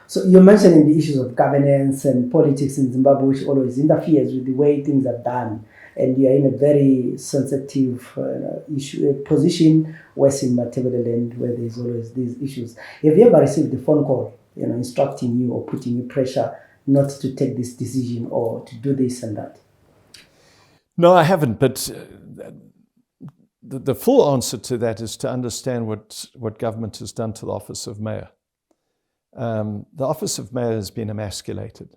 So you're mentioning the issues of governance and politics in Zimbabwe, which always interferes with the way things are done. And you are in a very sensitive position, west in Matabeleland, where there's always these issues. Have you ever received a phone call, instructing you or putting you pressure not to take this decision or to do this and that? No, I haven't. But the full answer to that is to understand what government has done to the office of mayor. The office of mayor has been emasculated.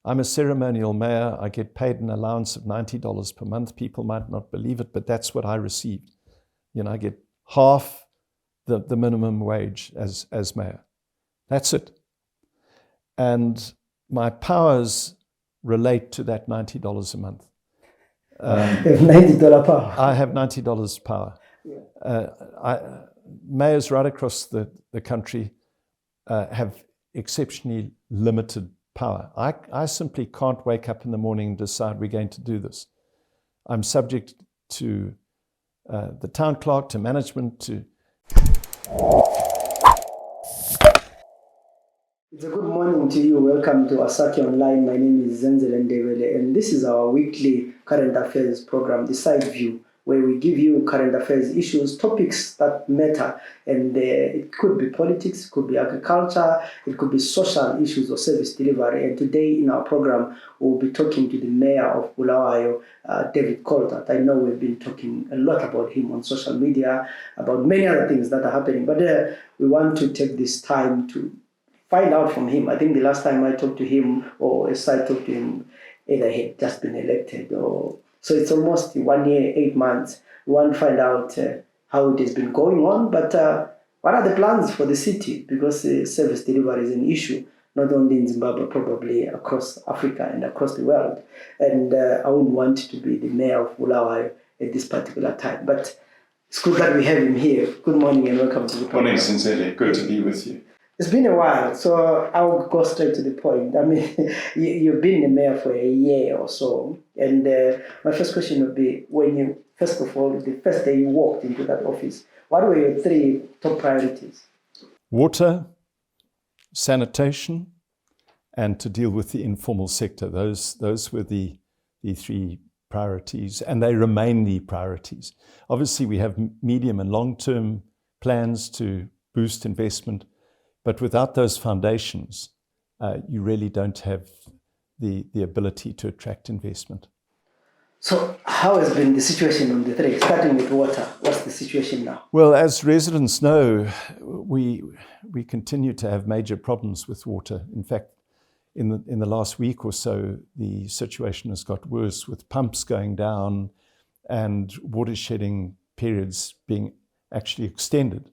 I'm a ceremonial mayor. I get paid an allowance of $90 per month. People might not believe it, but that's what I received. I get half the minimum wage as mayor. That's it. And my powers relate to that $90 a month. $90 power. I have $90 power. Yeah. Mayors right across the country have exceptionally limited power. I simply can't wake up in the morning and decide we're going to do this. I'm subject to the town clerk, to management, to... It's a good morning to you. Welcome to Asaki Online. My name is Zenzele Ndebele, and this is our weekly current affairs program, the Side View, where we give you current affairs issues, topics that matter. And it could be politics, it could be agriculture, it could be social issues or service delivery. And today in our program, we'll be talking to the Mayor of Bulawayo, David Coltart. I know we've been talking a lot about him on social media, about many other things that are happening. But we want to take this time to find out from him. I think the last time I talked to him, or as I talked to him, either he had just been elected, or so it's almost 1 year, 8 months. We want to find out how it has been going on, but what are the plans for the city? Because service delivery is an issue, not only in Zimbabwe, probably across Africa and across the world. And I wouldn't want to be the mayor of Bulawayo at this particular time. But it's good that we have him here. Good morning and welcome to the program. Morning, sincerely. Good to be with you. It's been a while, so I'll go straight to the point. I mean, you've been the mayor for a year or so. And my first question would be, when you, first of all, the first day you walked into that office, what were your 3 top priorities? Water, sanitation, and to deal with the informal sector. Those were the 3 priorities, and they remain the priorities. Obviously, we have medium and long-term plans to boost investment, but without those foundations, you really don't have the ability to attract investment. So how has been the situation on the 3? Starting with water, what's the situation now? Well, as residents know, we continue to have major problems with water. In fact, in the last week or so, the situation has got worse, with pumps going down and water shedding periods being actually extended.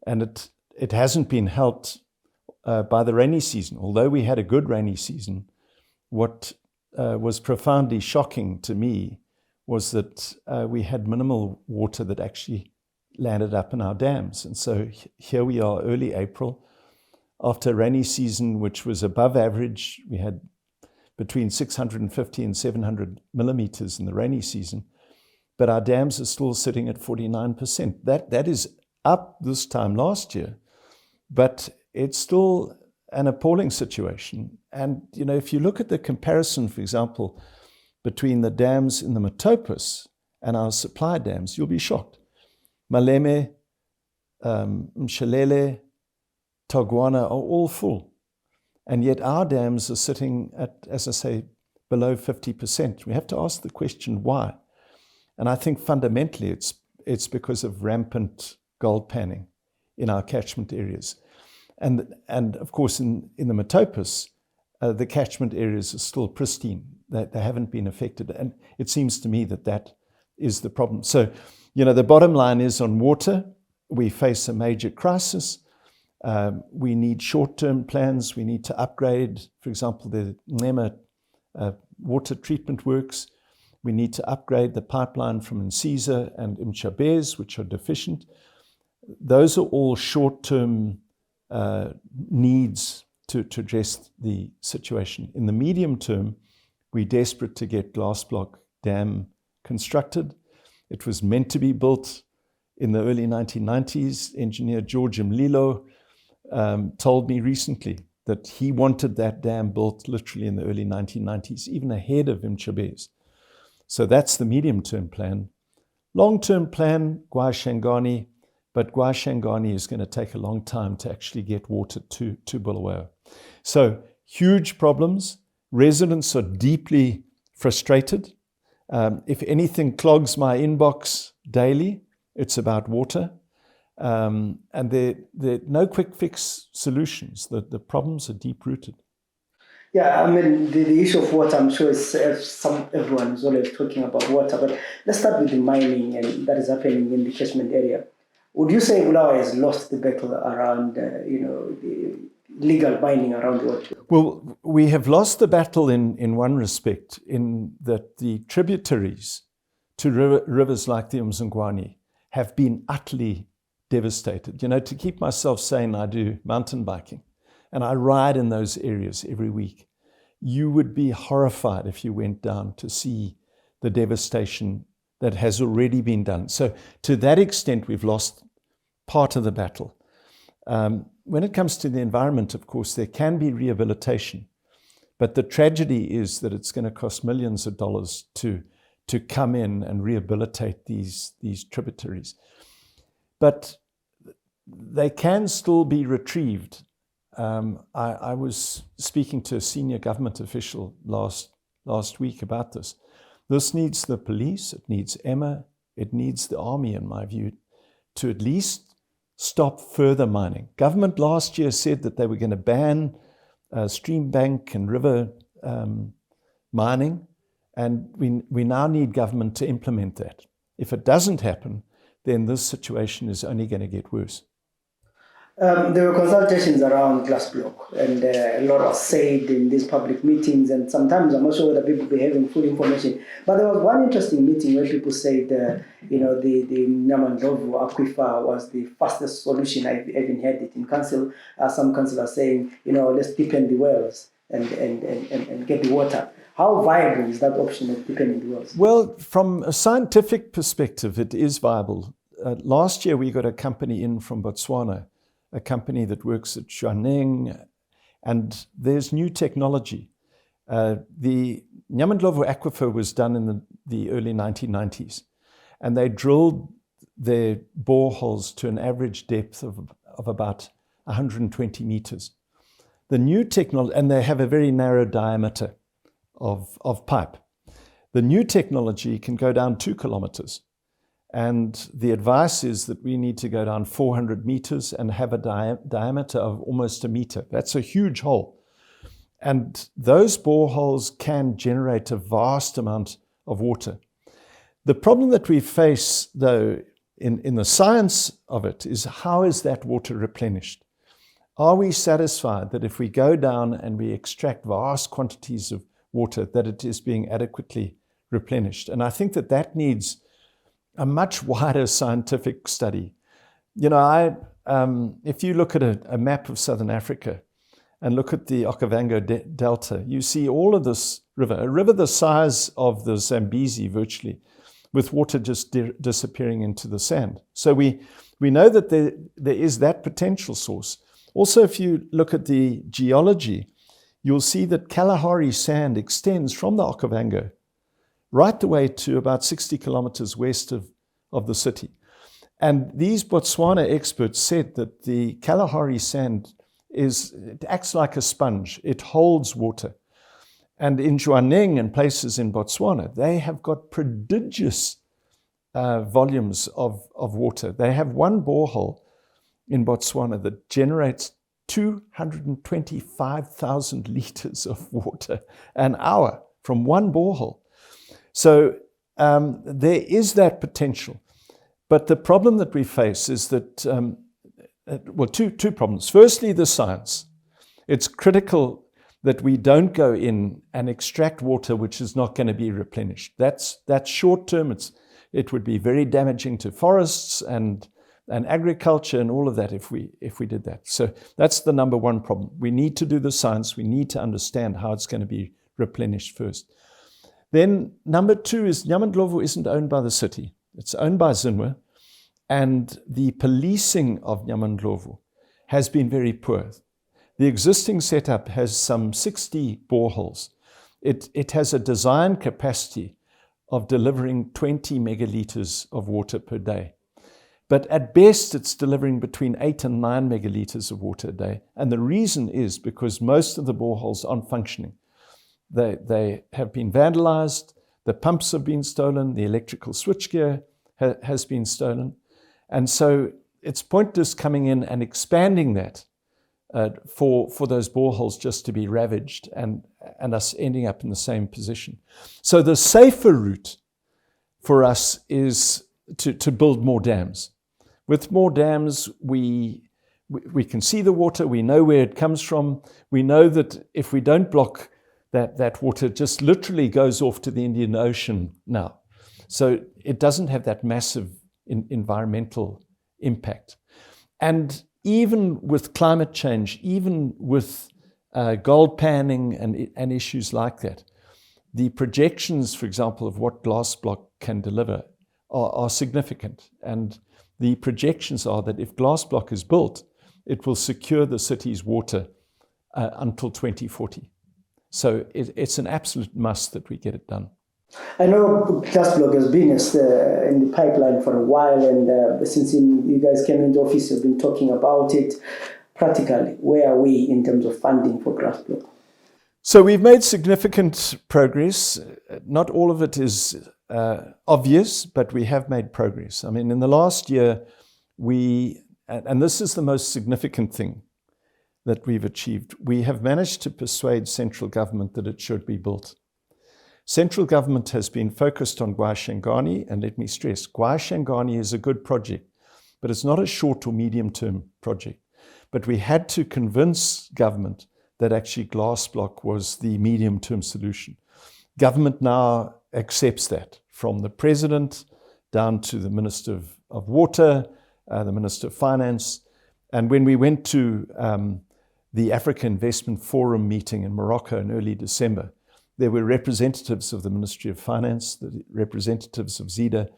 And it hasn't been helped by the rainy season. Although we had a good rainy season, what was profoundly shocking to me was that we had minimal water that actually landed up in our dams. And so here we are, early April, after a rainy season which was above average. We had between 650 and 700 millimeters in the rainy season, but our dams are still sitting at 49%. That is up this time last year, but it's still an appalling situation. And, if you look at the comparison, for example, between the dams in the Matopus and our supply dams, you'll be shocked. Maleme, Mshelele, Togwana are all full. And yet our dams are sitting at, as I say, below 50%. We have to ask the question, why? And I think fundamentally it's because of rampant gold panning in our catchment areas. And of course, in the Matopus, the catchment areas are still pristine. They haven't been affected. And it seems to me that is the problem. So, the bottom line is, on water, we face a major crisis. We need short-term plans. We need to upgrade, for example, the Nema water treatment works. We need to upgrade the pipeline from Nsiza and Mchabez, which are deficient. Those are all short-term needs to address the situation. In the medium term, we're desperate to get Glass Block Dam constructed. It was meant to be built in the early 1990s. Engineer George Mlilo told me recently that he wanted that dam built literally in the early 1990s, even ahead of Mchabez. So that's the medium-term plan. Long-term plan, Gwai-Shangani, but Gwai-Shangani is going to take a long time to actually get water to Bulawayo. So huge problems. Residents are deeply frustrated. If anything clogs my inbox daily, it's about water. And there are no quick fix solutions. The problems are deep-rooted. Yeah, I mean, the issue of water, I'm sure everyone is always talking about water, but let's start with the mining and that is happening in the catchment area. Would you say Bulawayo has lost the battle around, the legal mining around the water? Well, we have lost the battle in one respect, in that the tributaries to rivers like the Umzungwane have been utterly devastated. To keep myself sane, I do mountain biking, and I ride in those areas every week. You would be horrified if you went down to see the devastation that has already been done. So to that extent, we've lost part of the battle. When it comes to the environment, of course, there can be rehabilitation, but the tragedy is that it's going to cost millions of dollars to come in and rehabilitate these tributaries. But they can still be retrieved. I was speaking to a senior government official last week about this. This needs the police, it needs Emma, it needs the army, in my view, to at least stop further mining. Government last year said that they were going to ban stream bank and river mining, and we now need government to implement that. If it doesn't happen, then this situation is only going to get worse. There were consultations around glass block, and a lot was said in these public meetings, and sometimes I'm not sure whether people be having full information. But there was one interesting meeting where people said, the Nyamandlovu aquifer was the fastest solution. I've even heard it in council. Some councillors saying, let's deepen the wells and get the water. How viable is that option of deepening the wells? Well, from a scientific perspective, it is viable. Last year, we got a company in from Botswana, a company that works at Jwaneng, and there's new technology. The Nyamandlovu aquifer was done in the early 1990s, and they drilled their boreholes to an average depth of about 120 meters. The new technology, and they have a very narrow diameter of pipe. The new technology can go down 2 kilometers. And the advice is that we need to go down 400 meters and have a diameter of almost a meter. That's a huge hole. And those boreholes can generate a vast amount of water. The problem that we face, though, in the science of it is, how is that water replenished? Are we satisfied that if we go down and we extract vast quantities of water, that it is being adequately replenished? And I think that needs a much wider scientific study. If you look at a map of Southern Africa and look at the Okavango Delta, you see all of this river, a river the size of the Zambezi virtually, with water just disappearing into the sand. So we know that there is that potential source. Also, if you look at the geology, you'll see that Kalahari sand extends from the Okavango right the way to about 60 kilometers west of the city. And these Botswana experts said that the Kalahari sand it acts like a sponge. It holds water. And in Jwaneng and places in Botswana, they have got prodigious volumes of water. They have one borehole in Botswana that generates 225,000 liters of water an hour from one borehole. So there is that potential. But the problem that we face is that, two problems. Firstly, the science. It's critical that we don't go in and extract water which is not going to be replenished. That's short term. It would be very damaging to forests and agriculture and all of that if we did that. So that's the number one problem. We need to do the science. We need to understand how it's going to be replenished first. Then number two is Nyamandlovu isn't owned by the city. It's owned by Zinwe, and the policing of Nyamandlovu has been very poor. The existing setup has some 60 boreholes. It has a design capacity of delivering 20 megalitres of water per day. But at best, it's delivering between 8 and 9 megalitres of water a day. And the reason is because most of the boreholes aren't functioning. They have been vandalized, the pumps have been stolen, the electrical switchgear has been stolen. And so it's pointless coming in and expanding that for those boreholes just to be ravaged and us ending up in the same position. So the safer route for us is to build more dams. With more dams, we can see the water, we know where it comes from, we know that if we don't block that water, just literally goes off to the Indian Ocean now. So it doesn't have that massive environmental impact. And even with climate change, even with gold panning and issues like that, the projections, for example, of what glass block can deliver are significant. And the projections are that if glass block is built, it will secure the city's water until 2040. So it's an absolute must that we get it done. I know glass block has been in the pipeline for a while, and since you guys came into office, you've been talking about it. Practically, where are we in terms of funding for glass block? So we've made significant progress. Not all of it is obvious, but we have made progress. I mean, in the last year, and this is the most significant thing that we've achieved, we have managed to persuade central government that it should be built. Central government has been focused on Gwaishangani, and let me stress, Gwaishangani is a good project, but it's not a short or medium-term project. But we had to convince government that actually glass block was the medium-term solution. Government now accepts that, from the president down to the Minister of Water, the Minister of Finance. And when we went to the Africa Investment Forum meeting in Morocco in early December, there were representatives of the Ministry of Finance, the representatives of ZIDA,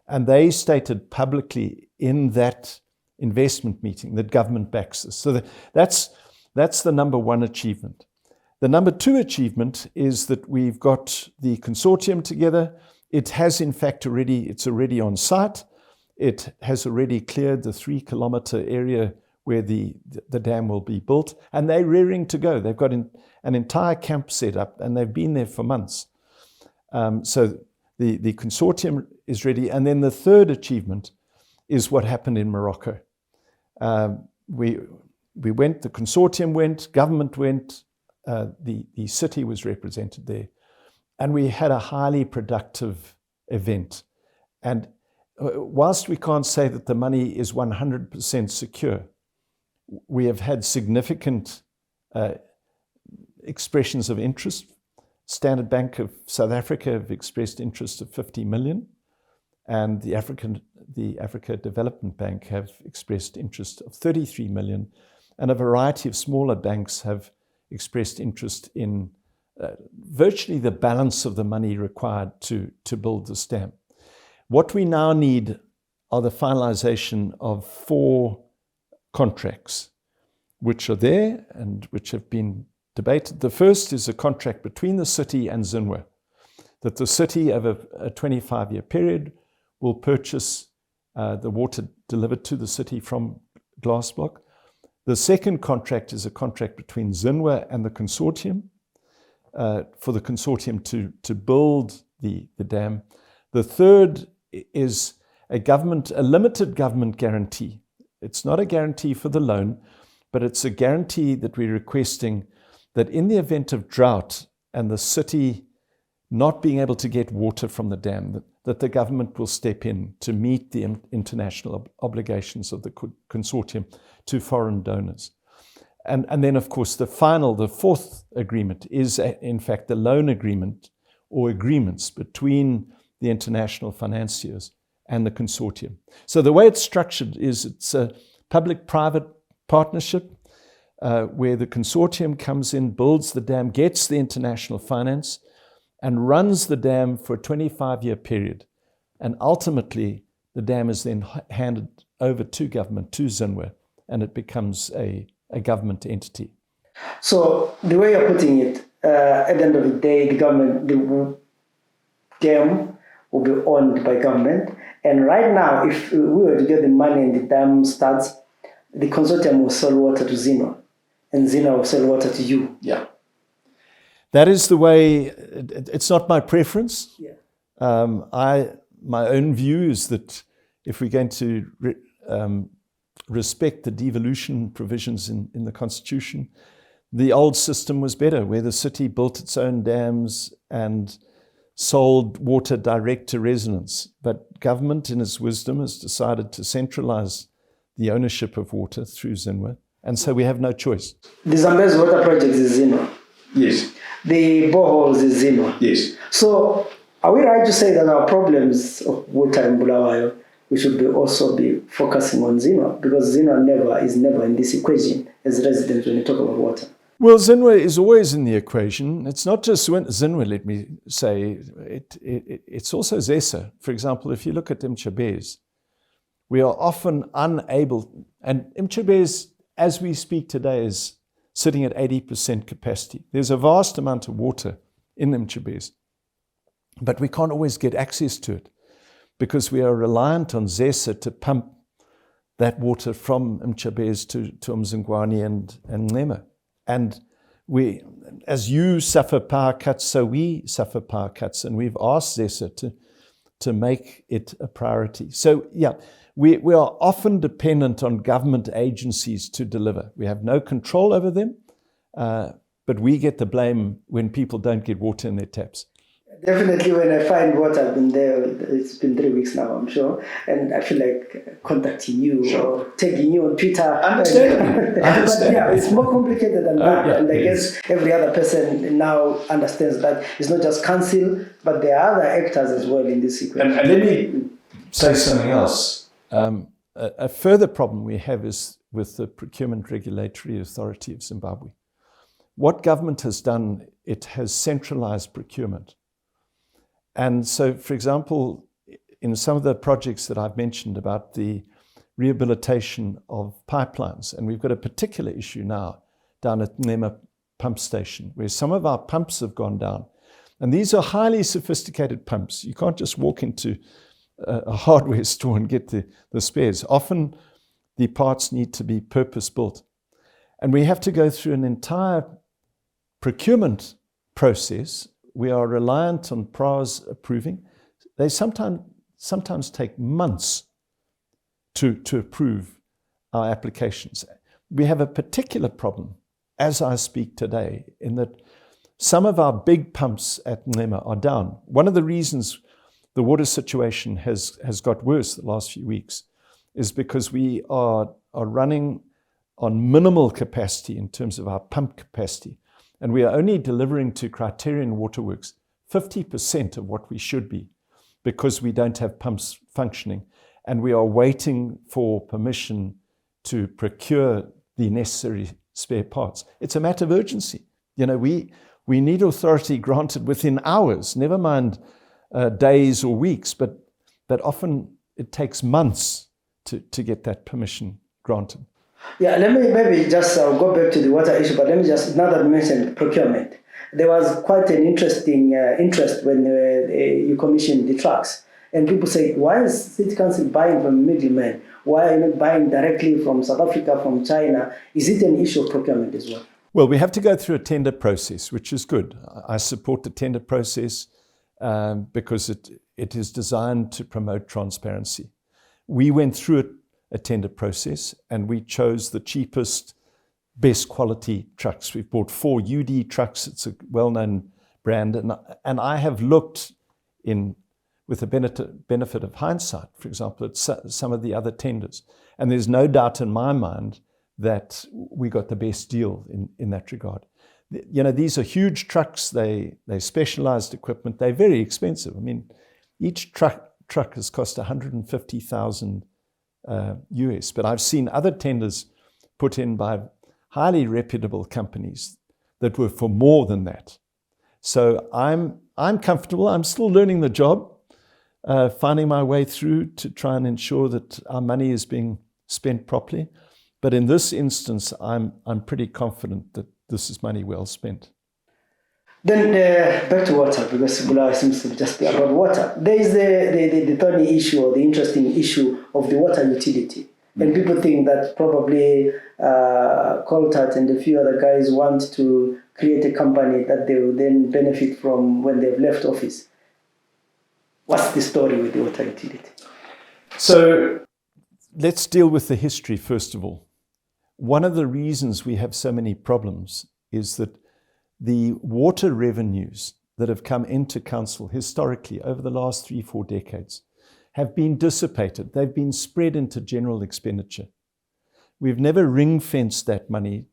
and they stated publicly in that investment meeting that government backs us. So that's the number one achievement. The number two achievement is that we've got the consortium together. It has in fact it's already on site. It has already cleared the 3-kilometer area where the dam will be built, and they're rearing to go. They've got an entire camp set up, and they've been there for months. So the consortium is ready. And then the third achievement is what happened in Morocco. We went, the consortium went, government went, the city was represented there, and we had a highly productive event. And whilst we can't say that the money is 100% secure, we have had significant expressions of interest. Standard Bank of South Africa have expressed interest of 50 million, and the Africa Development Bank have expressed interest of 33 million, and a variety of smaller banks have expressed interest in virtually the balance of the money required to build this dam. What we now need are the finalization of 4 contracts, which are there and which have been debated. The first is a contract between the city and Zinwe, that the city over a 25-year period will purchase the water delivered to the city from glass block. The second contract is a contract between Zinwe and the consortium, for the consortium to build the dam. The third is a limited government guarantee. It's not a guarantee for the loan, but it's a guarantee that we're requesting that in the event of drought and the city not being able to get water from the dam, that the government will step in to meet the international obligations of the consortium to foreign donors. And then, of course, the fourth agreement is, in fact, the loan agreement or agreements between the international financiers and the consortium. So the way it's structured is it's a public-private partnership where the consortium comes in, builds the dam, gets the international finance, and runs the dam for a 25-year period. And ultimately, the dam is then handed over to government, to Zinwe, and it becomes a government entity. So the way you're putting it, at the end of the day, the government, the dam will be owned by government. And right now, if we were to get the money and the dam starts, the consortium will sell water to Zino, and Zino will sell water to you. Yeah. That is the way. It's not my preference. Yeah. My own view is that if we're going to respect the devolution provisions in the Constitution, the old system was better, where the city built its own dams and sold water direct to residents. But government, in its wisdom, has decided to centralize the ownership of water through Zinwe, and so we have no choice. The Zambezi water project is Zino. Yes. The boreholes is Zino. Yes. So are we right to say that our problems of water in Bulawayo, we should also be focusing on Zino? Because Zino is never in this equation as residents when you talk about water. Well, Zinwe is always in the equation. It's not just Zinwe, let me say. It's also Zesa. For example, if you look at Mchabez, we are often unable, and Mchabez, as we speak today, is sitting at 80% capacity. There's a vast amount of water in Mchabez, but we can't always get access to it because we are reliant on Zesa to pump that water from Mchabez to Mzingwane and Nemo. And we, as you suffer power cuts, so we suffer power cuts, and we've asked Zesa to make it a priority. So, yeah, we are often dependent on government agencies to deliver. We have no control over them, but we get the blame when people don't get water in their taps. Definitely, when I find water, I've been there. It's been 3 weeks now, I'm sure, and I feel like contacting you or tagging you on Twitter. Understandable. But yeah, it's more complicated than that, Yeah, and I guess every other person now understands that it's not just council, but there are other actors as well in this equation. And let me say something else. A further problem we have is with the Procurement Regulatory Authority of Zimbabwe. What government has done, it has centralized procurement. And so, for example, in some of the projects that I've mentioned about the rehabilitation of pipelines, and we've got a particular issue now down at Nema pump station, where some of our pumps have gone down. And these are highly sophisticated pumps. You can't just walk into a hardware store and get the spares. Often the parts need to be purpose-built. And we have to go through an entire procurement process. We are reliant on PRA's approving. They sometimes take months to approve our applications. We have a particular problem, as I speak today, in that some of our big pumps at Nema are down. One of the reasons the water situation has got worse the last few weeks is because we are running on minimal capacity in terms of our pump capacity. And we are only delivering to Criterion Waterworks 50% of what we should be because we don't have pumps functioning. And we are waiting for permission to procure the necessary spare parts. It's a matter of urgency. You know, we need authority granted within hours, never mind days or weeks, but often it takes months to get that permission granted. Yeah, let me maybe just go back to the water issue, but let me just, now that you mentioned procurement, there was quite an interesting interest when you commissioned the trucks. And people say, why is City Council buying from middlemen? Why are you not buying directly from South Africa, from China? Is it an issue of procurement as well? Well, we have to go through a tender process, which is good. I support the tender process because it is designed to promote transparency. We went through a tender process and we chose the cheapest, best quality trucks. We've bought 4 UD trucks. It's a well-known brand. And I have looked with the benefit of hindsight, for example, at some of the other tenders. And there's no doubt in my mind that we got the best deal in that regard. You know, these are huge trucks. They're specialized equipment. They're very expensive. I mean, each truck has cost $150,000 US, but I've seen other tenders put in by highly reputable companies that were for more than that. So I'm comfortable. I'm still learning the job, finding my way through to try and ensure that our money is being spent properly. But in this instance, I'm pretty confident this is money well spent. Then back to water, because Bulawayo seems to just be about water. There is the thorny issue, or the interesting issue of the water utility. And people think that probably Coltart and a few other guys want to create a company that they will then benefit from when they've left office. What's the story with the water utility? So let's deal with the history first of all. One of the reasons we have so many problems is that the water revenues that have come into council historically over the last 3-4 decades have been dissipated. They've been spread into general expenditure. We've never ring-fenced that money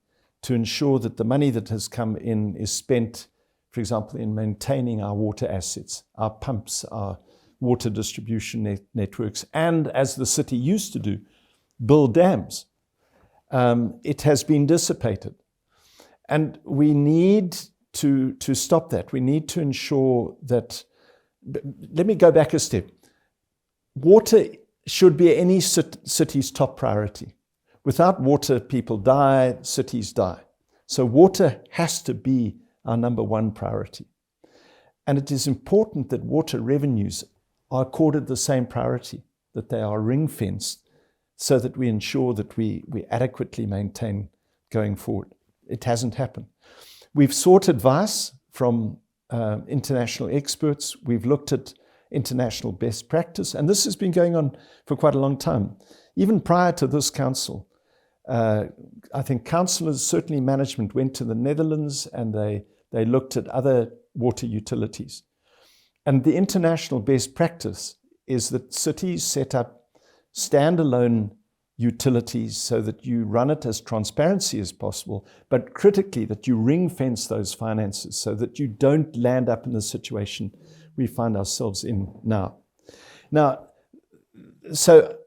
to ensure that the money that has come in is spent, for example, in maintaining our water assets, our pumps, our water distribution networks, and, as the city used to do, build dams. It has been dissipated. And we need to stop that. We need to ensure that, let me go back a step. Water should be any city's top priority. Without water, people die, cities die. So water has to be our number one priority. And it is important that water revenues are accorded the same priority, that they are ring-fenced, so that we ensure that we adequately maintain going forward. It hasn't happened. We've sought advice from international experts. We've looked at international best practice, and this has been going on for quite a long time. Even prior to this council, I think councillors, certainly management, went to the Netherlands and they looked at other water utilities. And the international best practice is that cities set up standalone utilities so that you run it as transparency as possible, but critically that you ring-fence those finances so that you don't land up in the situation we find ourselves in now. Now, so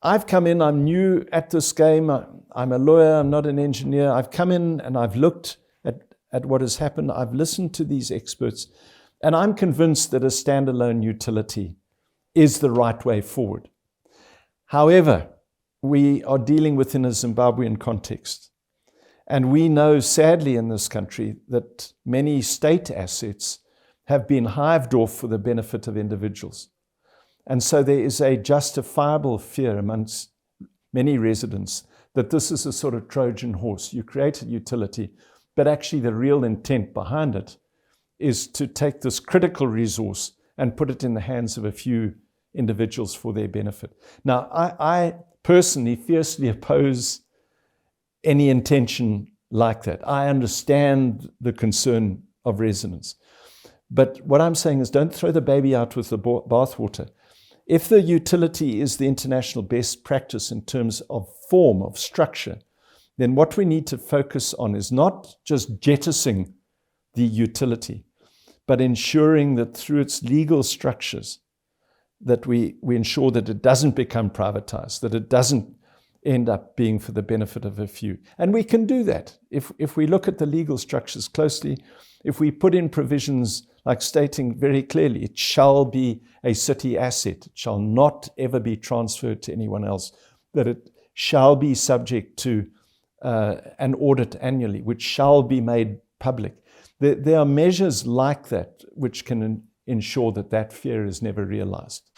I've come in, I'm new at this game, I'm a lawyer, I'm not an engineer. I've come in and I've looked at what has happened. I've listened to these experts, and I'm convinced that a standalone utility is the right way forward. However, we are dealing within a Zimbabwean context. And we know, sadly, in this country, that many state assets have been hived off for the benefit of individuals. And so there is a justifiable fear amongst many residents that this is a sort of Trojan horse. You create a utility, but actually the real intent behind it is to take this critical resource and put it in the hands of a few individuals for their benefit. Now, I personally fiercely oppose any intention like that. I understand the concern of residents. But what I'm saying is, don't throw the baby out with the bathwater. If the utility is the international best practice in terms of form, of structure, then what we need to focus on is not just jettisoning the utility, but ensuring that through its legal structures, that we ensure that it doesn't become privatized, that it doesn't end up being for the benefit of a few. And we can do that. If we look at the legal structures closely, if we put in provisions like stating very clearly, it shall be a city asset, it shall not ever be transferred to anyone else, that it shall be subject to an audit annually, which shall be made public. There are measures like that which can ensure that that fear is never realized.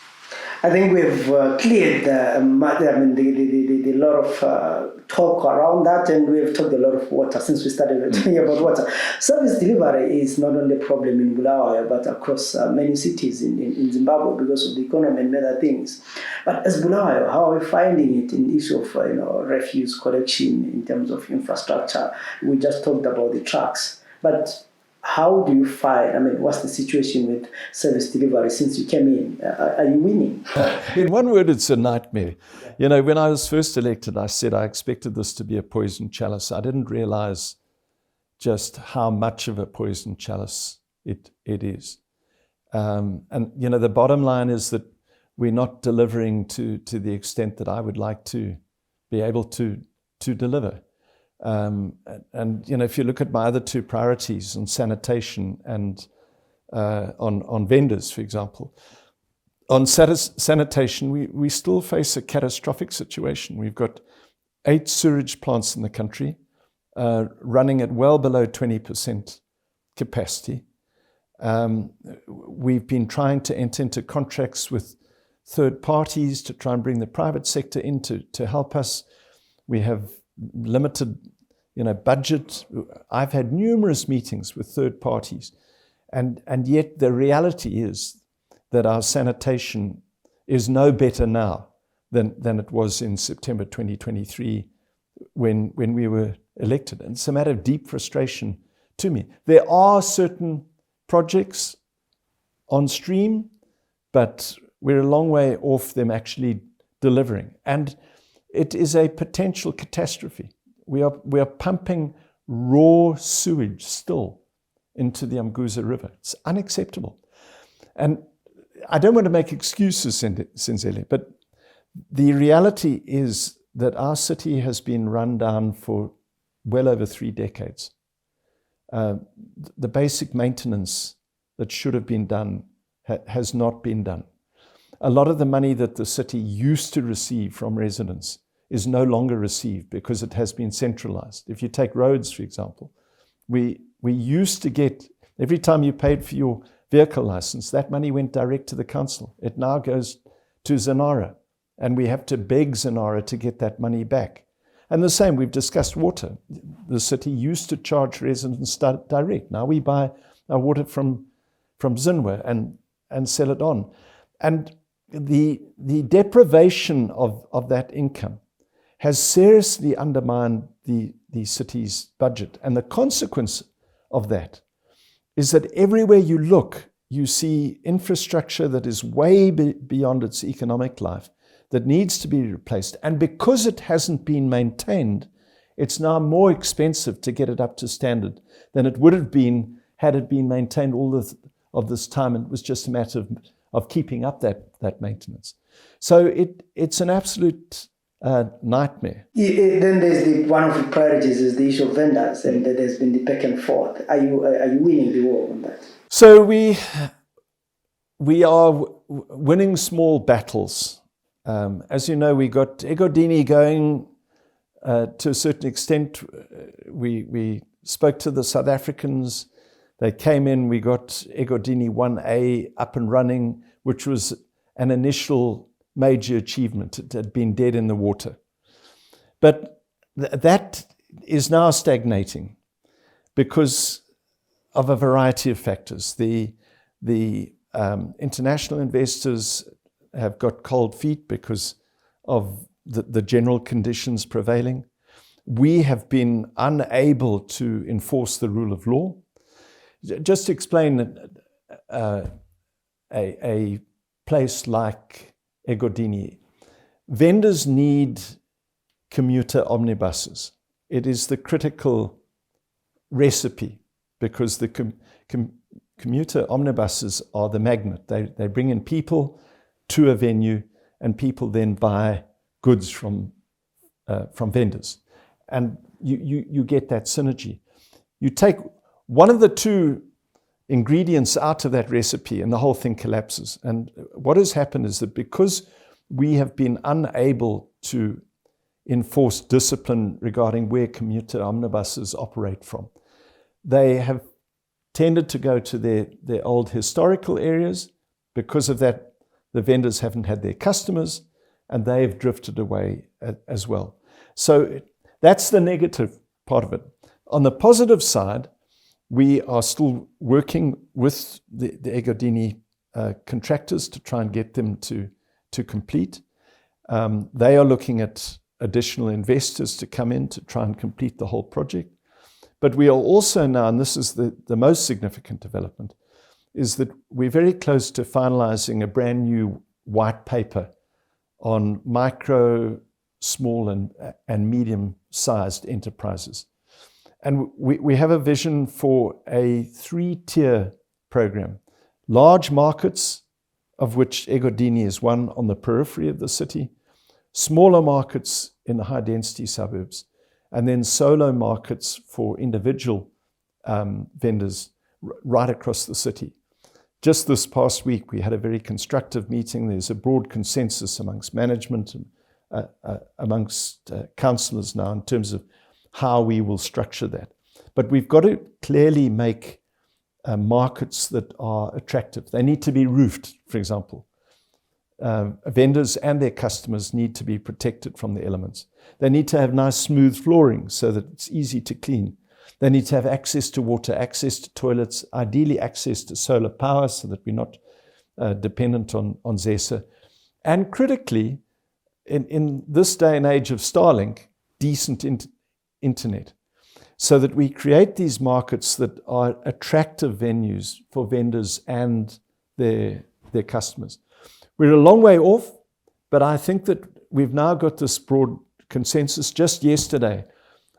I think we've cleared the lot of talk around that, and we've talked a lot of water since we started talking about water. Service delivery is not only a problem in Bulawayo, but across many cities in Zimbabwe because of the economy and other things. But as Bulawayo, how are we finding it in the issue of refuse collection in terms of infrastructure? We just talked about the trucks, but how do you find, what's the situation with service delivery since you came in? Are you winning? In one word, it's a nightmare. Yeah. When I was first elected, I said I expected this to be a poison chalice. I didn't realize just how much of a poison chalice it is. And the bottom line is that we're not delivering to the extent that I would like to be able to deliver. And if you look at my other two priorities on sanitation and on vendors, for example, on sanitation, we still face a catastrophic situation. We've got 8 sewage plants in the country. running at well below 20% capacity. We've been trying to enter into contracts with third parties to try and bring the private sector in to help us. We have limited, budget. I've had numerous meetings with third parties, and yet the reality is that our sanitation is no better now than it was in September 2023 when we were elected. And it's a matter of deep frustration to me. There are certain projects on stream, but we're a long way off them actually delivering. And it is a potential catastrophe. We are pumping raw sewage still into the Umguza River. It's unacceptable. And I don't want to make excuses, Senzele, but the reality is that our city has been run down for well over 3 decades. The basic maintenance that should have been done has not been done. A lot of the money that the city used to receive from residents is no longer received because it has been centralized. If you take roads, for example, we used to get, every time you paid for your vehicle license, that money went direct to the council. It now goes to Zanara, and we have to beg Zanara to get that money back. And the same, we've discussed water. The city used to charge residents direct. Now we buy our water from Zinwa and sell it on. And the deprivation of that income has seriously undermined the city's budget. And the consequence of that is that everywhere you look, you see infrastructure that is way beyond its economic life, that needs to be replaced. And because it hasn't been maintained, it's now more expensive to get it up to standard than it would have been had it been maintained all of this time. And it was just a matter of keeping up that maintenance. So it's an absolute nightmare. Then there's one of the priorities is the issue of vendors, and there's been the back and forth. Are you winning the war on that? So we are winning small battles. As you know, we got Egodini going to a certain extent. We spoke to the South Africans. They came in. We got Egodini 1A up and running, which was an initial major achievement. It had been dead in the water. But that is now stagnating because of a variety of factors. The international investors have got cold feet because of the general conditions prevailing. We have been unable to enforce the rule of law. Just to explain, a place like Egodini, vendors need commuter omnibuses. It is the critical recipe because the commuter omnibuses are the magnet. They bring in people to a venue, and people then buy goods from vendors, and you get that synergy. You take one of the two ingredients out of that recipe, and the whole thing collapses. And what has happened is that because we have been unable to enforce discipline regarding where commuter omnibuses operate from, they have tended to go to their old historical areas. Because of that, the vendors haven't had their customers, and they've drifted away as well. So that's the negative part of it. On the positive side, we are still working with the Egodini contractors to try and get them to complete. They are looking at additional investors to come in to try and complete the whole project. But we are also now, and this is the most significant development, is that we're very close to finalizing a brand new white paper on micro, small, and medium-sized enterprises. And we have a vision for a 3-tier program. Large markets, of which Egodini is one on the periphery of the city, smaller markets in the high-density suburbs, and then solo markets for individual vendors right across the city. Just this past week, we had a very constructive meeting. There's a broad consensus amongst management and amongst councillors now in terms of how we will structure that. But we've got to clearly make markets that are attractive. They need to be roofed, for example. Vendors and their customers need to be protected from the elements. They need to have nice smooth flooring so that it's easy to clean. They need to have access to water, access to toilets, ideally access to solar power so that we're not dependent on ZESA. And critically, in this day and age of Starlink, decent internet, so that we create these markets that are attractive venues for vendors and their customers. We're a long way off, but I think that we've now got this broad consensus. Just yesterday,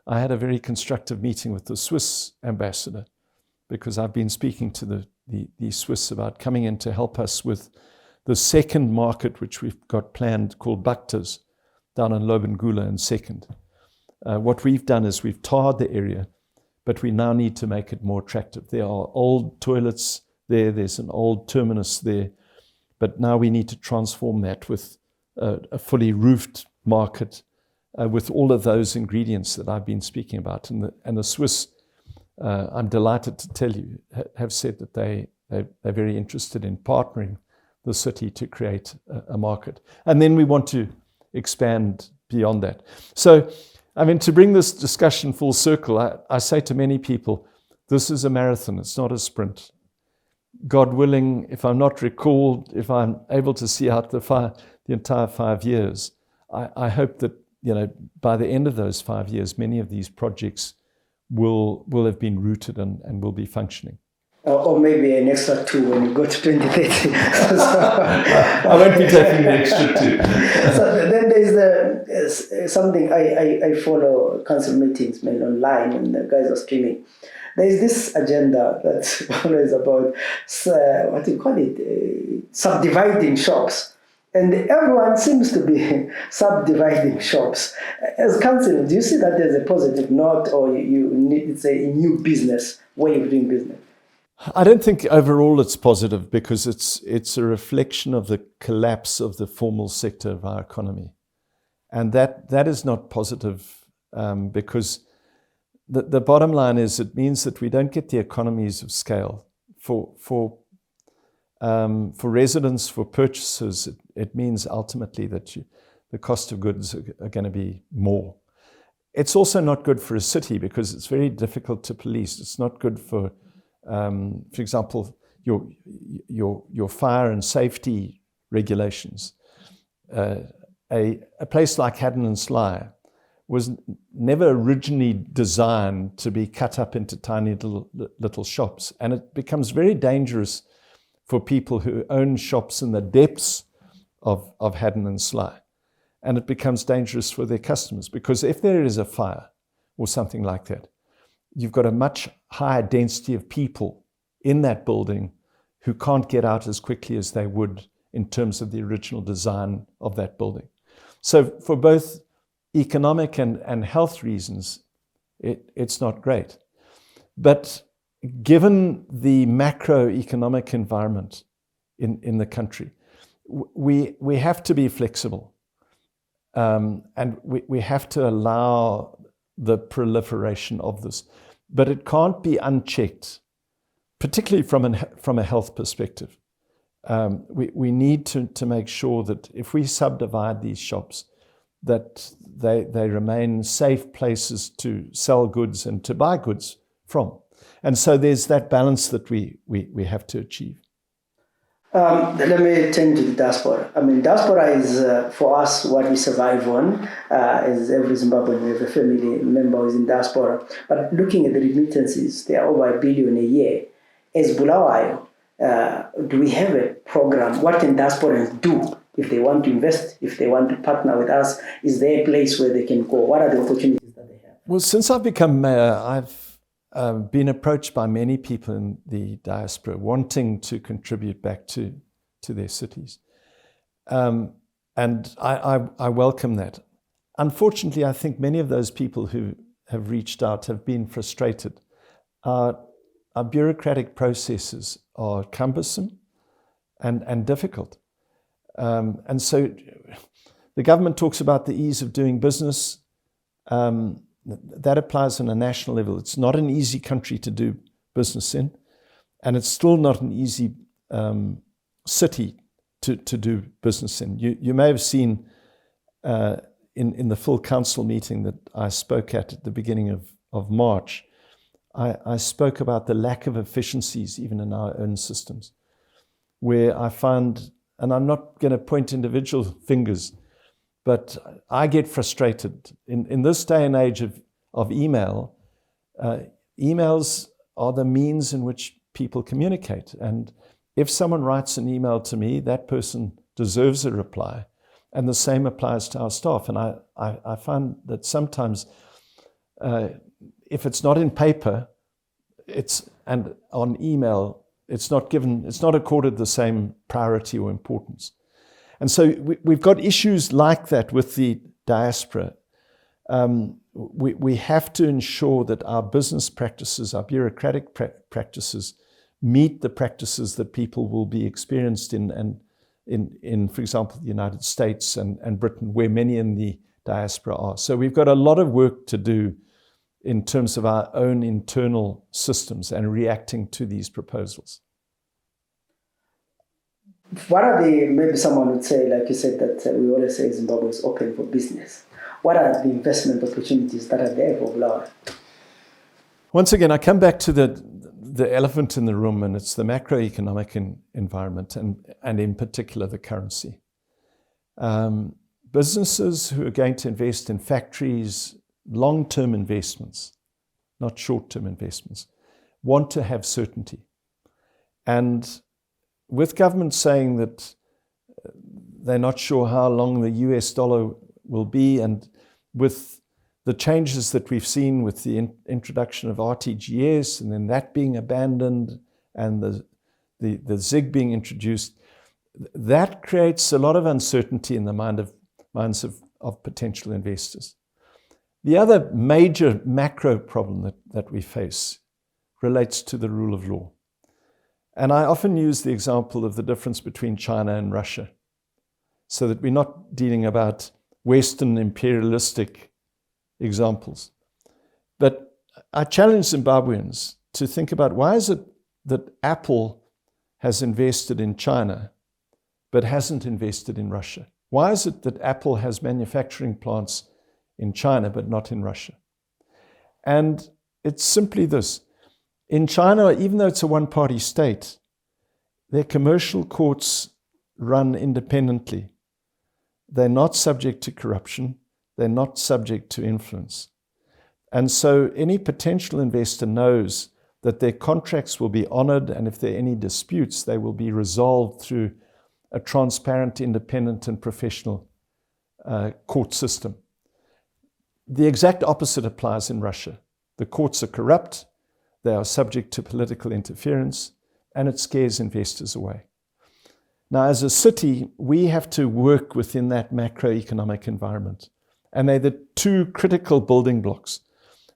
I had a very constructive meeting with the Swiss ambassador, because I've been speaking to the Swiss about coming in to help us with the second market, which we've got planned, called Baktas, down in Lobengula in second. What we've done is we've tarred the area, but we now need to make it more attractive. There are old toilets there, there's an old terminus there, but now we need to transform that with a fully roofed market with all of those ingredients that I've been speaking about. And the Swiss, I'm delighted to tell you, have said that they're very interested in partnering the city to create a market. And then we want to expand beyond that. So, I mean, to bring this discussion full circle, I say to many people, this is a marathon, it's not a sprint. God willing, if I'm not recalled, if I'm able to see out the entire 5 years, I hope that, you know, by the end of those 5 years, many of these projects will have been rooted and will be functioning. Or maybe an extra 2 when you go to 2030. I won't be taking the extra 2. So then there's something I follow council meetings online, and the guys are streaming. There's this agenda that's always about, what do you call it, subdividing shops. And everyone seems to be subdividing shops. As council, do you see that as a positive note, or it's a new business, way of doing business? I don't think overall it's positive, because it's a reflection of the collapse of the formal sector of our economy. And that is not positive, because the bottom line is it means that we don't get the economies of scale. For residents, for purchasers, it means ultimately that the cost of goods are going to be more. It's also not good for a city, because it's very difficult to police. It's not good for example, your fire and safety regulations. A place like Haddon and Sly was never originally designed to be cut up into tiny little shops. And it becomes very dangerous for people who own shops in the depths of Haddon and Sly. And it becomes dangerous for their customers, because if there is a fire or something like that, you've got a much higher density of people in that building who can't get out as quickly as they would in terms of the original design of that building. So for both economic and health reasons, it's not great. But given the macroeconomic environment in the country, we have to be flexible. And we have to allow the proliferation of this. But it can't be unchecked, particularly from a health perspective. We need to make sure that if we subdivide these shops, that they remain safe places to sell goods and to buy goods from. And so there's that balance that we have to achieve. Let me turn to the diaspora. I mean, diaspora is, for us, what we survive on. As every Zimbabwean, we have a family member who is in diaspora. But looking at the remittances, they are over $1 billion a year. As Bulawayo, do we have a program? What can diasporans do if they want to invest, if they want to partner with us? Is there a place where they can go? What are the opportunities that they have? Well, since I've become mayor, I've been approached by many people in the diaspora wanting to contribute back to their cities. And I welcome that. Unfortunately, I think many of those people who have reached out have been frustrated. Our bureaucratic processes are cumbersome and difficult. And so the government talks about the ease of doing business. that applies on a national level. It's not an easy country to do business in, and it's still not an easy city to do business in. You may have seen in the full council meeting that I spoke at the beginning of March, I spoke about the lack of efficiencies even in our own systems, where I find, and I'm not going to point individual fingers, but I get frustrated. In this day and age of email, emails are the means in which people communicate. And if someone writes an email to me, that person deserves a reply. And the same applies to our staff. And I find that sometimes if it's not in paper, and on email, it's not accorded the same priority or importance. And so we've got issues like that with the diaspora. We have to ensure that our business practices, our bureaucratic practices, meet the practices that people will be experienced in, for example, the United States and Britain, where many in the diaspora are. So we've got a lot of work to do in terms of our own internal systems and reacting to these proposals. What are maybe someone would say, like you said, that we always say Zimbabwe is open for business. What are the investment opportunities that are there for Bulawayo? Once again, I come back to the elephant in the room, and it's the macroeconomic environment, and in particular the currency. Businesses who are going to invest in factories, long-term investments, not short-term investments, want to have certainty. And with government saying that they're not sure how long the US dollar will be, and with the changes that we've seen with the introduction of RTGS and then that being abandoned and the ZIG being introduced, that creates a lot of uncertainty in the minds of potential investors. The other major macro problem that we face relates to the rule of law. And I often use the example of the difference between China and Russia, so that we're not dealing about Western imperialistic examples. But I challenge Zimbabweans to think about, why is it that Apple has invested in China but hasn't invested in Russia? Why is it that Apple has manufacturing plants in China but not in Russia? And it's simply this. In China, even though it's a one-party state, their commercial courts run independently. They're not subject to corruption. They're not subject to influence. And so any potential investor knows that their contracts will be honored, and if there are any disputes, they will be resolved through a transparent, independent, and professional court system. The exact opposite applies in Russia. The courts are corrupt. They are subject to political interference, and it scares investors away. Now, as a city, we have to work within that macroeconomic environment. And they're the two critical building blocks.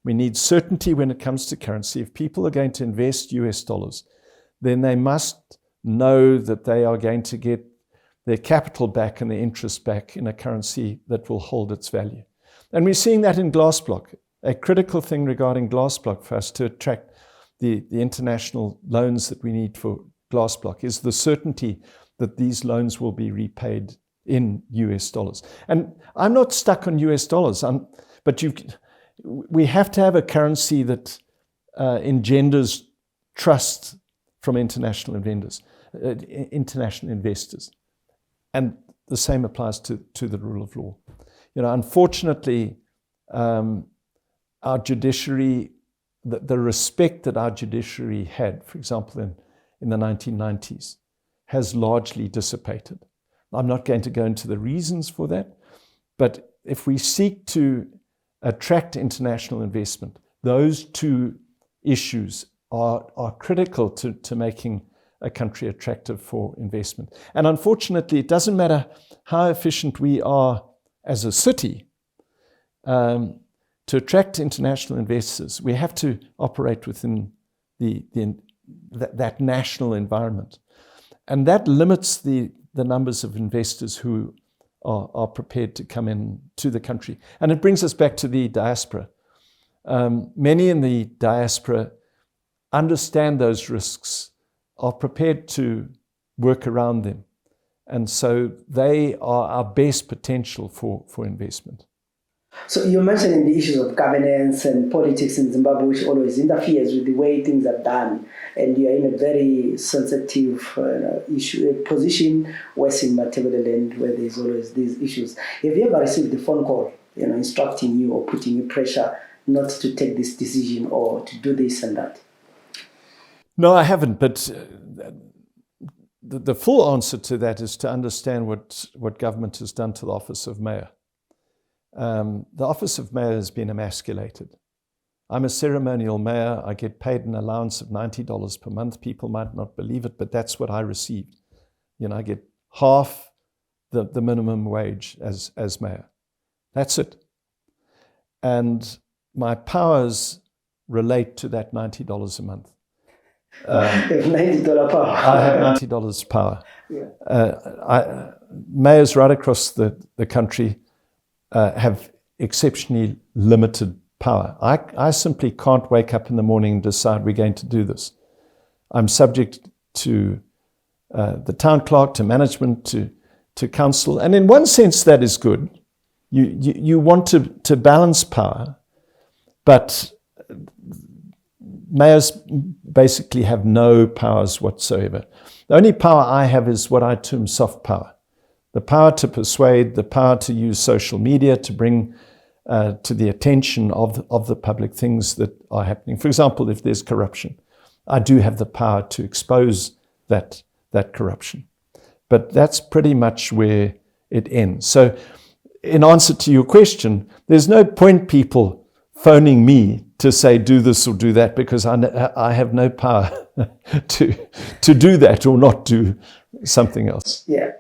We need certainty when it comes to currency. If people are going to invest US dollars, then they must know that they are going to get their capital back and their interest back in a currency that will hold its value. And we're seeing that in Glassblock. A critical thing regarding Glassblock for us to attract the international loans that we need for Glassblock is the certainty that these loans will be repaid in US dollars. And I'm not stuck on US dollars, but we have to have a currency that engenders trust from international investors. And the same applies to the rule of law. Unfortunately, our judiciary, the respect that our judiciary had, for example, in the 1990s, has largely dissipated. I'm not going to go into the reasons for that, but if we seek to attract international investment, those two issues are critical to making a country attractive for investment. And unfortunately, it doesn't matter how efficient we are as a city, to attract international investors, we have to operate within that national environment. And that limits the numbers of investors who are prepared to come in to the country. And it brings us back to the diaspora. Many in the diaspora understand those risks, are prepared to work around them. And so they are our best potential for investment. So you're mentioning the issues of governance and politics in Zimbabwe, which always interferes with the way things are done. And you're in a very sensitive position, west in Matabeleland, where there's always these issues. Have you ever received a phone call, instructing you or putting you pressure not to take this decision or to do this and that? No, I haven't. But the full answer to that is to understand what government has done to the office of mayor. The office of mayor has been emasculated. I'm a ceremonial mayor. I get paid an allowance of $90 per month. People might not believe it, but that's what I received. I get half the minimum wage as mayor. That's it. And my powers relate to that $90 a month. $90 power. I have $90 power. Yeah. Mayors right across the country have exceptionally limited power. I simply can't wake up in the morning and decide we're going to do this. I'm subject to the town clerk, to management, to council. And in one sense, that is good. You want to balance power, but mayors basically have no powers whatsoever. The only power I have is what I term soft power. The power to persuade, the power to use social media to bring to the attention of the public things that are happening. For example, if there's corruption, I do have the power to expose that corruption. But that's pretty much where it ends. So in answer to your question, there's no point people phoning me to say do this or do that, because I have no power to do that or not do something else. Yeah.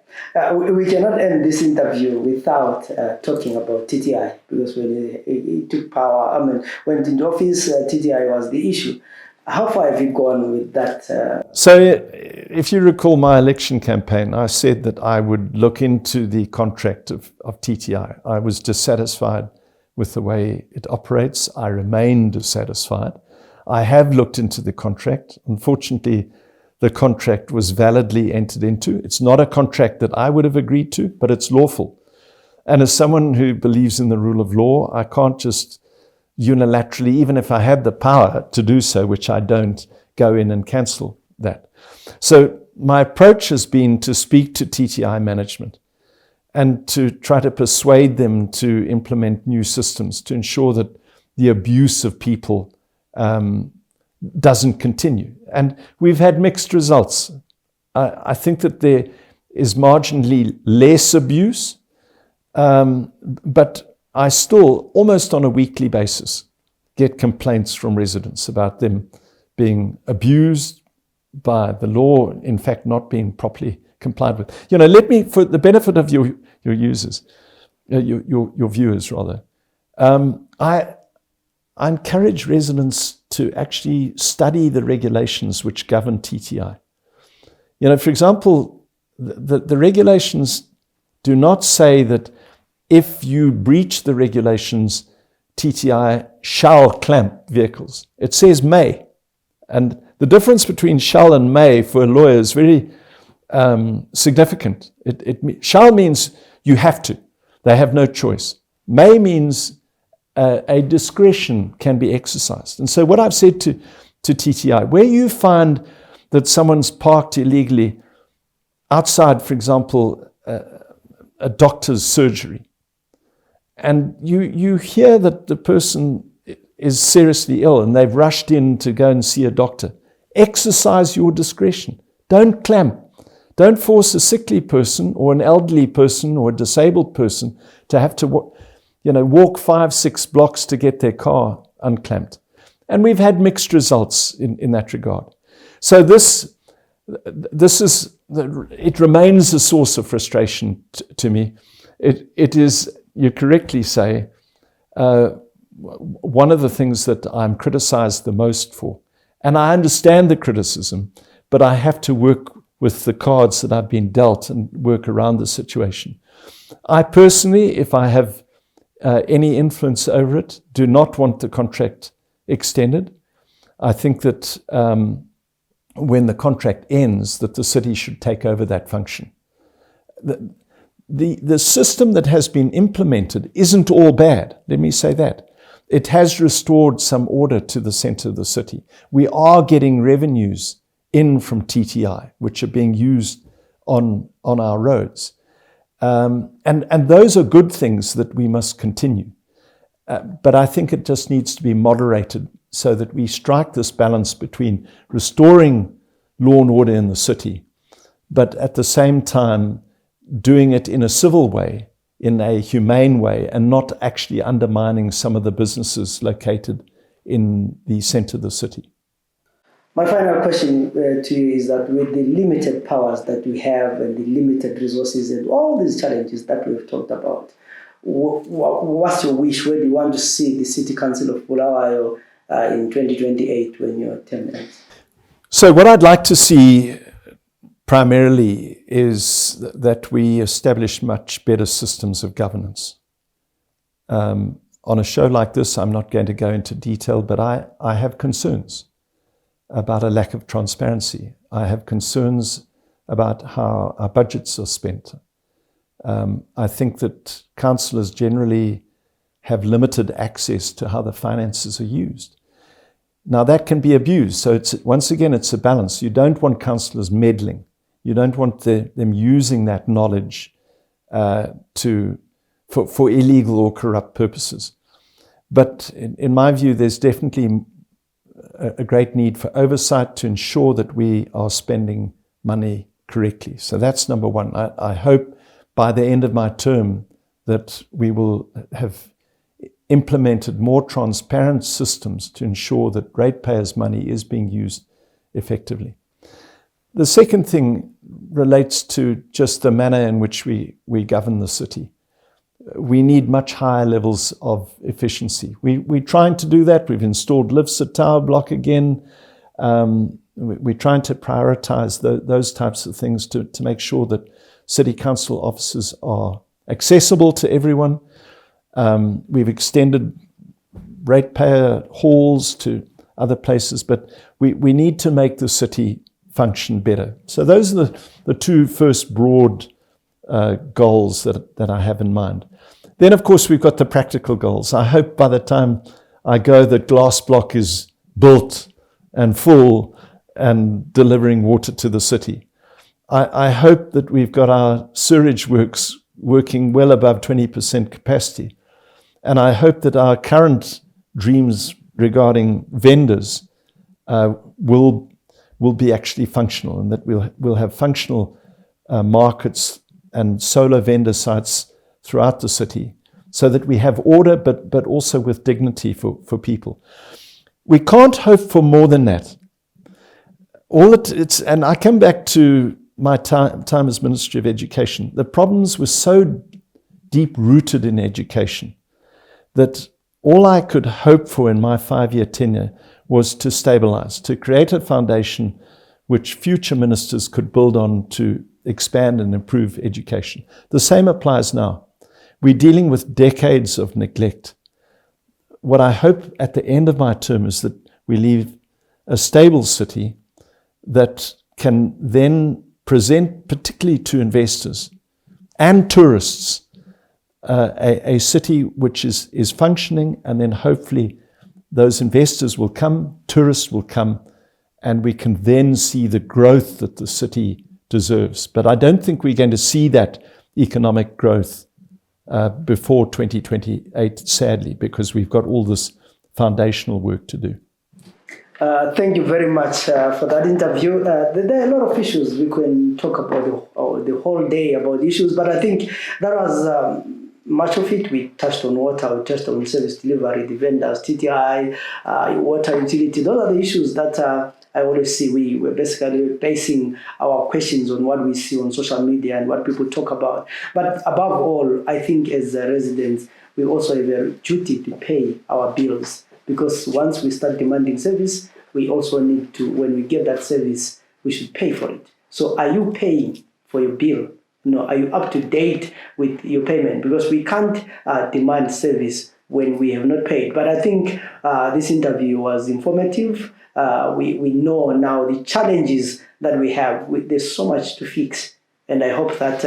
We cannot end this interview without talking about TTI, because when it took power, went into office, TTI was the issue. How far have you gone with that? So if you recall my election campaign, I said that I would look into the contract of TTI. I was dissatisfied with the way it operates. I remain dissatisfied. I have looked into the contract. Unfortunately, the contract was validly entered into. It's not a contract that I would have agreed to, but it's lawful. And as someone who believes in the rule of law, I can't just unilaterally, even if I had the power to do so, which I don't, go in and cancel that. So my approach has been to speak to TTI management and to try to persuade them to implement new systems to ensure that the abuse of people doesn't continue. And we've had mixed results. I think that there is marginally less abuse, but I still, almost on a weekly basis, get complaints from residents about them being abused by the law, in fact, not being properly complied with. Let me, for the benefit of your users, your viewers rather, I encourage residents to actually study the regulations which govern TTI. For example, the regulations do not say that if you breach the regulations, TTI shall clamp vehicles. It says may. And the difference between shall and may for a lawyer is very significant. Shall means you have to. They have no choice. May means a discretion can be exercised. And so what I've said to TTI, where you find that someone's parked illegally outside, for example, a doctor's surgery, and you hear that the person is seriously ill and they've rushed in to go and see a doctor, exercise your discretion. Don't clamp. Don't force a sickly person or an elderly person or a disabled person to have to walk 5-6 blocks to get their car unclamped. And we've had mixed results in that regard. So this is, it remains a source of frustration to me. It is, you correctly say, one of the things that I'm criticized the most for. And I understand the criticism, but I have to work with the cards that I've been dealt and work around the situation. I personally, if I have any influence over it, do not want the contract extended. I think that when the contract ends, that the city should take over that function. The system that has been implemented isn't all bad, let me say that. It has restored some order to the center of the city. We are getting revenues in from TTI, which are being used on our roads. And those are good things that we must continue. But I think it just needs to be moderated so that we strike this balance between restoring law and order in the city, but at the same time doing it in a civil way, in a humane way, and not actually undermining some of the businesses located in the center of the city. My final question to you is that with the limited powers that we have and the limited resources and all these challenges that we've talked about, what's your wish? Where do you want to see the City Council of Bulawayo in 2028 when your term ends? So what I'd like to see primarily is that we establish much better systems of governance. On a show like this, I'm not going to go into detail, but I have concerns about a lack of transparency. I have concerns about how our budgets are spent. I think that councillors generally have limited access to how the finances are used. Now that can be abused. So once again, it's a balance. You don't want councillors meddling. You don't want them using that knowledge for illegal or corrupt purposes. But in my view, there's definitely a great need for oversight to ensure that we are spending money correctly. So that's number one. I hope by the end of my term that we will have implemented more transparent systems to ensure that ratepayers' money is being used effectively. The second thing relates to just the manner in which we govern the city. We need much higher levels of efficiency. We're trying to do that. We've installed lifts at Tower Block again. We're trying to prioritize those types of things to make sure that city council offices are accessible to everyone. We've extended ratepayer halls to other places, but we need to make the city function better. So those are the two first broad goals that I have in mind. Then, of course, we've got the practical goals. I hope by the time I go, the glass block is built and full and delivering water to the city. I hope that we've got our sewerage works working well above 20% capacity. And I hope that our current dreams regarding vendors will be actually functional, and that we'll have functional markets and solar vendor sites throughout the city, so that we have order, but also with dignity for people. We can't hope for more than that. And I come back to my time as Ministry of Education. The problems were so deep-rooted in education that all I could hope for in my 5-year tenure was to stabilize, to create a foundation which future ministers could build on to expand and improve education. The same applies now. We're dealing with decades of neglect. What I hope at the end of my term is that we leave a stable city that can then present, particularly to investors and tourists, a city which is functioning, and then hopefully those investors will come, tourists will come, and we can then see the growth that the city deserves. But I don't think we're going to see that economic growth before 2028, sadly, because we've got all this foundational work to do. Thank you very much for that interview. There are a lot of issues we can talk about the whole day about issues, but I think that was much of it. We touched on water, we touched on service delivery, the vendors, TTI, water utility. Those are the issues that I always see. We're basically basing our questions on what we see on social media and what people talk about. But above all, I think as residents, we also have a duty to pay our bills, because once we start demanding service, we also need to, when we get that service, we should pay for it. So are you paying for your bill Are you up to date with your payment? Because we can't demand service when we have not paid. But I think this interview was informative. We know now the challenges that we have. There's so much to fix. And I hope that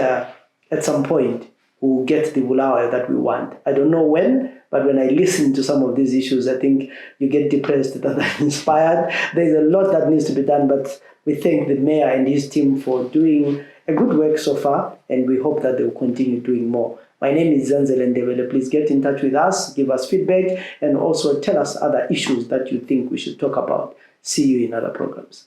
at some point we'll get the Bulawayo that we want. I don't know when, but when I listen to some of these issues, I think you get depressed and inspired. There's a lot that needs to be done, but we thank the mayor and his team for doing a good work so far, and we hope that they'll continue doing more. My name is Ndebele. Please get in touch with us, give us feedback, and also tell us other issues that you think we should talk about. See you in other programs.